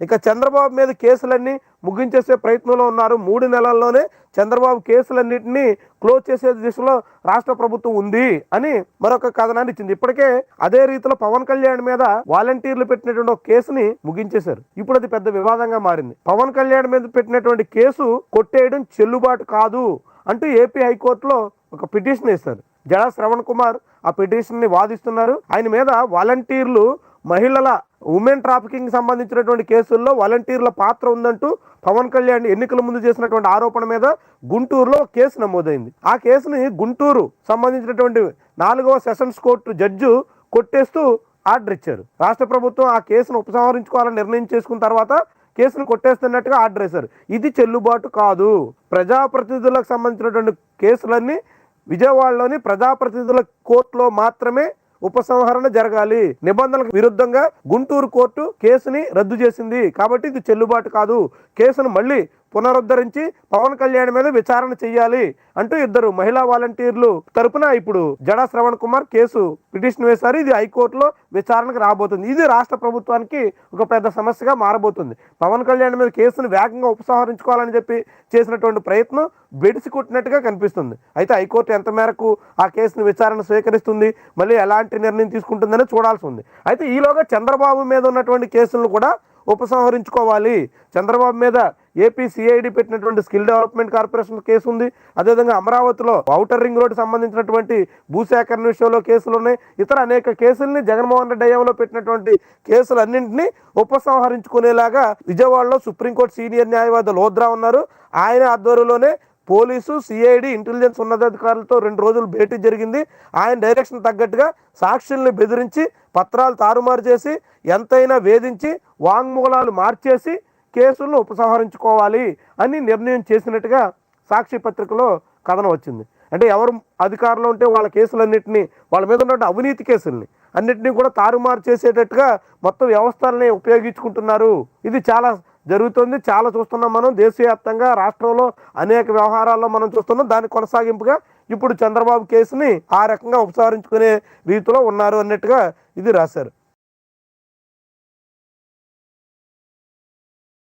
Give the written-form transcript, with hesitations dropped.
ఇక చంద్రబాబు మీద కేసులన్నీ ముగించేసే ప్రయత్నంలో ఉన్నారు. 3 నెలల్లోనే చంద్రబాబు కేసులన్నింటినీ క్లోజ్ చేసే దిశలో రాష్ట్ర ప్రభుత్వం ఉంది అని మరొక కథనాన్ని ఇచ్చింది. ఇప్పటికే అదే రీతిలో పవన్ కళ్యాణ్ మీద వాలంటీర్లు పెట్టినటువంటి ఒక కేసుని ముగించేశారు. ఇప్పుడు అది పెద్ద వివాదంగా మారింది. పవన్ కళ్యాణ్ మీద పెట్టినటువంటి కేసు కొట్టేయడం చెల్లుబాటు కాదు అంటూ ఏపీ హైకోర్టులో ఒక పిటిషన్ వేశారు. జడా శ్రవణ్ కుమార్ ఆ పిటిషన్ ని వాదిస్తున్నారు. ఆయన మీద వాలంటీర్లు మహిళల ఉమెన్ ట్రాఫికింగ్ సంబంధించినటువంటి కేసుల్లో వాలంటీర్ల పాత్ర ఉందంటూ పవన్ కళ్యాణ్ ఎన్నికల ముందు చేసినటువంటి ఆరోపణ మీద గుంటూరులో కేసు నమోదైంది. ఆ కేసుని గుంటూరు సంబంధించినటువంటి 4వ సెషన్స్ కోర్టు జడ్జి కొట్టేస్తూ ఆర్డర్ ఇచ్చారు. రాష్ట్ర ప్రభుత్వం ఆ కేసును ఉపసంహరించుకోవాలని నిర్ణయం చేసుకున్న తర్వాత కేసును కొట్టేస్తున్నట్టుగా ఆర్డర్ వేశారు. ఇది చెల్లుబాటు కాదు. ప్రజాప్రతినిధులకు సంబంధించినటువంటి కేసులన్నీ విజయవాడలోని ప్రజాప్రతినిధుల కోర్టులో మాత్రమే ఉపసంహరణ జరగాలి. నిబంధనలకు విరుద్ధంగా గుంటూరు కోర్టు కేసుని రద్దు చేసింది కాబట్టి ఇది చెల్లుబాటు కాదు. కేసును మళ్ళీ పునరుద్ధరించి పవన్ కళ్యాణ్ మీద విచారణ చేయాలి అంటూ ఇద్దరు మహిళా వాలంటీర్లు తరపున ఇప్పుడు జడా శ్రవణ్ కుమార్ కేసు పిటిషన్ వేశారు. ఇది హైకోర్టులో విచారణకు రాబోతుంది. ఇది రాష్ట్ర ప్రభుత్వానికి ఒక పెద్ద సమస్యగా మారబోతుంది. పవన్ కళ్యాణ్ మీద కేసును వేగంగా ఉపసంహరించుకోవాలని చెప్పి చేసినటువంటి ప్రయత్నం బెడిసి కొట్టినట్టుగా కనిపిస్తుంది. అయితే హైకోర్టు ఎంత మేరకు ఆ కేసును విచారణ స్వీకరిస్తుంది, మళ్ళీ ఎలాంటి నిర్ణయం తీసుకుంటుందని చూడాల్సి ఉంది. అయితే ఈలోగా చంద్రబాబు మీద ఉన్నటువంటి కేసులను కూడా ఉపసంహరించుకోవాలి. చంద్రబాబు మీద ఏపీ సిఐడి పెట్టినటువంటి స్కిల్ డెవలప్మెంట్ కార్పొరేషన్ కేసు ఉంది. అదేవిధంగా అమరావతిలో ఔటర్ రింగ్ రోడ్డు సంబంధించినటువంటి భూసేకరణ విషయంలో కేసులు ఉన్నాయి. ఇతర అనేక కేసుల్ని జగన్మోహన్ రెడ్డి హయాంలో పెట్టినటువంటి కేసులన్నింటినీ ఉపసంహరించుకునేలాగా విజయవాడలో సుప్రీంకోర్టు సీనియర్ న్యాయవాది లోద్రా ఉన్నారు. ఆయన ఆధ్వర్యంలోనే పోలీసు, సిఐడి, ఇంటెలిజెన్స్ ఉన్నతాధికారులతో 2 రోజులు భేటీ జరిగింది. ఆయన డైరెక్షన్ తగ్గట్టుగా సాక్షుల్ని బెదిరించి పత్రాలు తారుమారు చేసి ఎంతైనా వేధించి వాంగ్మూలాలు మార్చేసి కేసులను ఉపసంహరించుకోవాలి అని నిర్ణయం చేసినట్టుగా సాక్షి పత్రికలో కథనం వచ్చింది. అంటే ఎవరు అధికారంలో ఉంటే వాళ్ళ కేసులన్నింటినీ, వాళ్ళ మీద ఉన్న అవినీతి కేసుల్ని అన్నింటినీ కూడా తారుమారు చేసేటట్టుగా మొత్తం వ్యవస్థల్ని ఉపయోగించుకుంటున్నారు. ఇది చాలా జరుగుతుంది, చాలా చూస్తున్నాం మనం. దేశవ్యాప్తంగా రాష్ట్రంలో అనేక వ్యవహారాల్లో మనం చూస్తున్నాం. దాని కొనసాగింపుగా ఇప్పుడు చంద్రబాబు కేసుని ఆ రకంగా ఉపసంహరించుకునే రీతిలో ఉన్నారు అన్నట్టుగా ఇది రాశారు.